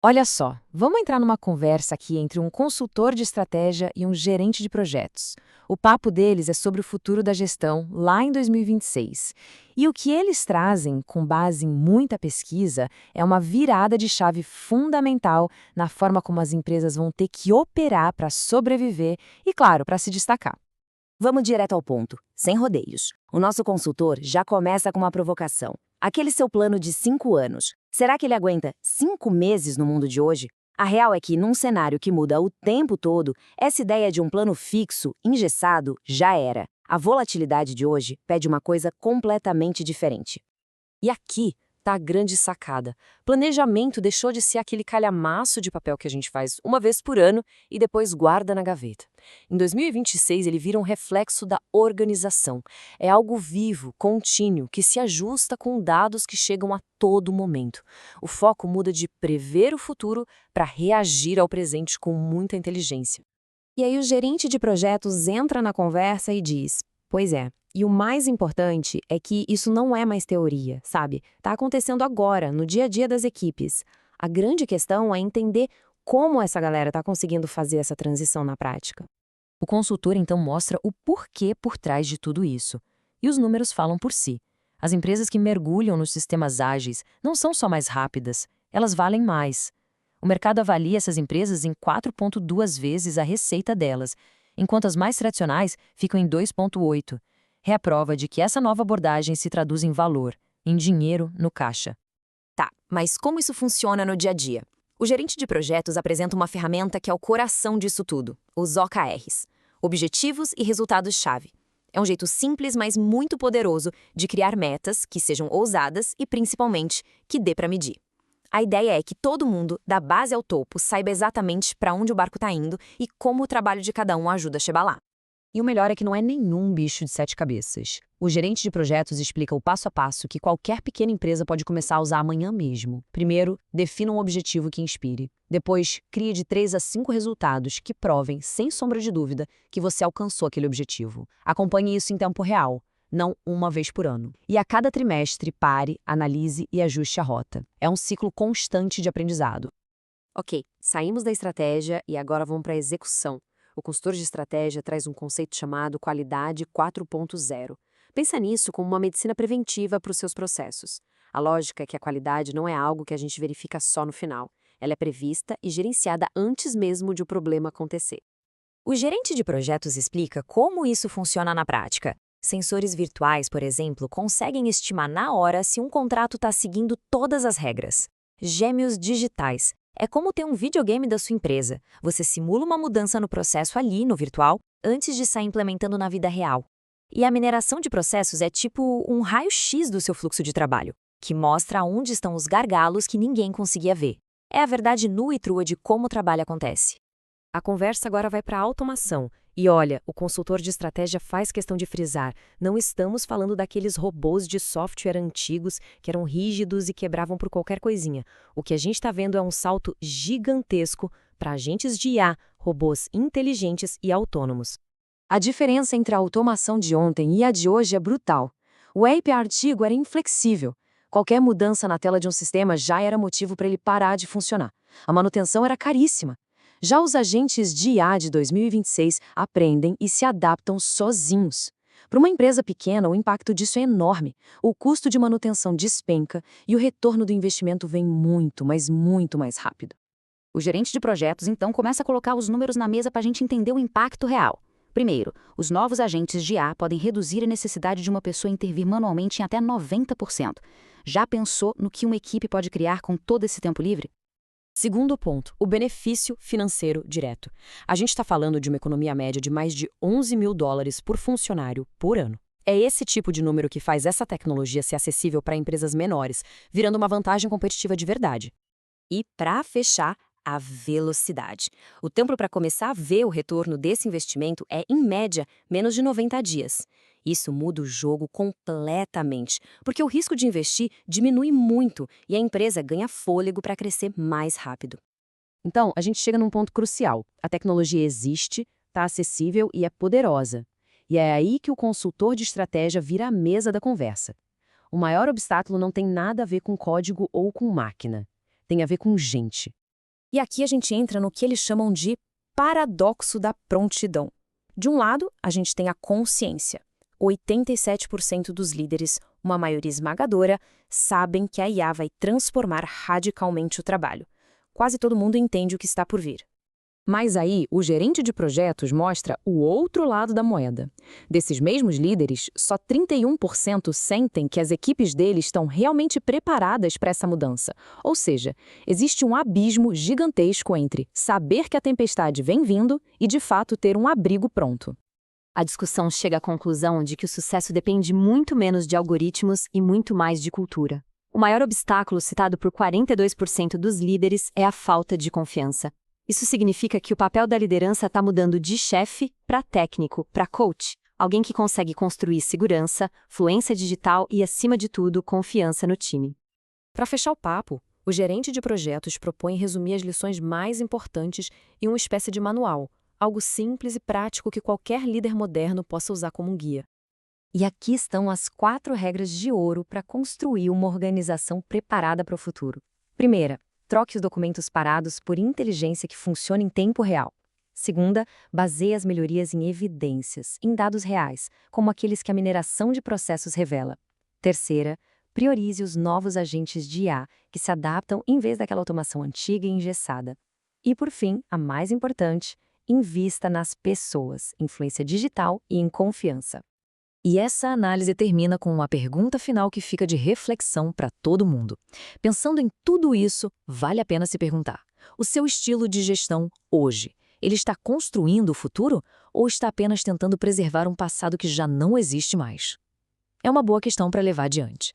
Olha só, vamos entrar numa conversa aqui entre um consultor de estratégia e um gerente de projetos. O papo deles é sobre o futuro da gestão lá em 2026. E o que eles trazem, com base em muita pesquisa, é uma virada de chave fundamental na forma como as empresas vão ter que operar para sobreviver e, claro, para se destacar. Vamos direto ao ponto, sem rodeios. O nosso consultor já começa com uma provocação. Aquele seu plano de 5 anos, será que ele aguenta 5 meses no mundo de hoje? A real é que, num cenário que muda o tempo todo, essa ideia de um plano fixo, engessado, já era. A volatilidade de hoje pede uma coisa completamente diferente. E aqui tá a grande sacada. Planejamento deixou de ser aquele calhamaço de papel que a gente faz uma vez por ano e depois guarda na gaveta. Em 2026, ele vira um reflexo da organização. É algo vivo, contínuo, que se ajusta com dados que chegam a todo momento. O foco muda de prever o futuro para reagir ao presente com muita inteligência. E aí o gerente de projetos entra na conversa e diz: pois é, e o mais importante é que isso não é mais teoria, sabe? Tá acontecendo agora, no dia a dia das equipes. A grande questão é entender como essa galera tá conseguindo fazer essa transição na prática. O consultor então mostra o porquê por trás de tudo isso. E os números falam por si. As empresas que mergulham nos sistemas ágeis não são só mais rápidas, elas valem mais. O mercado avalia essas empresas em 4,2 vezes a receita delas, enquanto as mais tradicionais ficam em 2,8. É a prova de que essa nova abordagem se traduz em valor, em dinheiro no caixa. Tá, mas como isso funciona no dia a dia? O gerente de projetos apresenta uma ferramenta que é o coração disso tudo, os OKRs, Objetivos e Resultados-Chave. É um jeito simples, mas muito poderoso de criar metas que sejam ousadas e, principalmente, que dê para medir. A ideia é que todo mundo, da base ao topo, saiba exatamente para onde o barco está indo e como o trabalho de cada um ajuda a chegar lá. E o melhor é que não é nenhum bicho de 7 cabeças. O gerente de projetos explica o passo a passo que qualquer pequena empresa pode começar a usar amanhã mesmo. Primeiro, defina um objetivo que inspire. Depois, crie de 3 a 5 resultados que provem, sem sombra de dúvida, que você alcançou aquele objetivo. Acompanhe isso em tempo real, não uma vez por ano. E a cada trimestre, pare, analise e ajuste a rota. É um ciclo constante de aprendizado. Ok, saímos da estratégia e agora vamos para a execução. O consultor de estratégia traz um conceito chamado qualidade 4.0. Pensa nisso como uma medicina preventiva para os seus processos. A lógica é que a qualidade não é algo que a gente verifica só no final. Ela é prevista e gerenciada antes mesmo de o problema acontecer. O gerente de projetos explica como isso funciona na prática. Sensores virtuais, por exemplo, conseguem estimar na hora se um contrato está seguindo todas as regras. Gêmeos digitais. É como ter um videogame da sua empresa. Você simula uma mudança no processo ali, no virtual, antes de sair implementando na vida real. E a mineração de processos é tipo um raio-x do seu fluxo de trabalho, que mostra onde estão os gargalos que ninguém conseguia ver. É a verdade nua e crua de como o trabalho acontece. A conversa agora vai para a automação. E olha, o consultor de estratégia faz questão de frisar, não estamos falando daqueles robôs de software antigos que eram rígidos e quebravam por qualquer coisinha. O que a gente está vendo é um salto gigantesco para agentes de IA, robôs inteligentes e autônomos. A diferença entre a automação de ontem e a de hoje é brutal. O app antigo era inflexível. Qualquer mudança na tela de um sistema já era motivo para ele parar de funcionar. A manutenção era caríssima. Já os agentes de IA de 2026 aprendem e se adaptam sozinhos. Para uma empresa pequena, o impacto disso é enorme. O custo de manutenção despenca e o retorno do investimento vem muito, mas muito mais rápido. O gerente de projetos, então, começa a colocar os números na mesa para a gente entender o impacto real. Primeiro, os novos agentes de IA podem reduzir a necessidade de uma pessoa intervir manualmente em até 90%. Já pensou no que uma equipe pode criar com todo esse tempo livre? Segundo ponto, o benefício financeiro direto. A gente está falando de uma economia média de mais de US$ 11.000 por funcionário por ano. É esse tipo de número que faz essa tecnologia ser acessível para empresas menores, virando uma vantagem competitiva de verdade. E, para fechar, a velocidade. O tempo para começar a ver o retorno desse investimento é, em média, menos de 90 dias. Isso muda o jogo completamente, porque o risco de investir diminui muito e a empresa ganha fôlego para crescer mais rápido. Então, a gente chega num ponto crucial. A tecnologia existe, está acessível e é poderosa. E é aí que o consultor de estratégia vira a mesa da conversa. O maior obstáculo não tem nada a ver com código ou com máquina. Tem a ver com gente. E aqui a gente entra no que eles chamam de paradoxo da prontidão. De um lado, a gente tem a consciência. 87% dos líderes, uma maioria esmagadora, sabem que a IA vai transformar radicalmente o trabalho. Quase todo mundo entende o que está por vir. Mas aí, o gerente de projetos mostra o outro lado da moeda. Desses mesmos líderes, só 31% sentem que as equipes deles estão realmente preparadas para essa mudança. Ou seja, existe um abismo gigantesco entre saber que a tempestade vem vindo e, de fato, ter um abrigo pronto. A discussão chega à conclusão de que o sucesso depende muito menos de algoritmos e muito mais de cultura. O maior obstáculo citado por 42% dos líderes é a falta de confiança. Isso significa que o papel da liderança está mudando de chefe para técnico, para coach, alguém que consegue construir segurança, fluência digital e, acima de tudo, confiança no time. Para fechar o papo, o gerente de projetos propõe resumir as lições mais importantes em uma espécie de manual, algo simples e prático que qualquer líder moderno possa usar como um guia. E aqui estão as 4 regras de ouro para construir uma organização preparada para o futuro. Primeira, troque os documentos parados por inteligência que funcione em tempo real. Segunda, baseie as melhorias em evidências, em dados reais, como aqueles que a mineração de processos revela. Terceira, priorize os novos agentes de IA que se adaptam em vez daquela automação antiga e engessada. E por fim, a mais importante, invista nas pessoas, influência digital e em confiança. E essa análise termina com uma pergunta final que fica de reflexão para todo mundo. Pensando em tudo isso, vale a pena se perguntar: o seu estilo de gestão hoje, ele está construindo o futuro ou está apenas tentando preservar um passado que já não existe mais? É uma boa questão para levar adiante.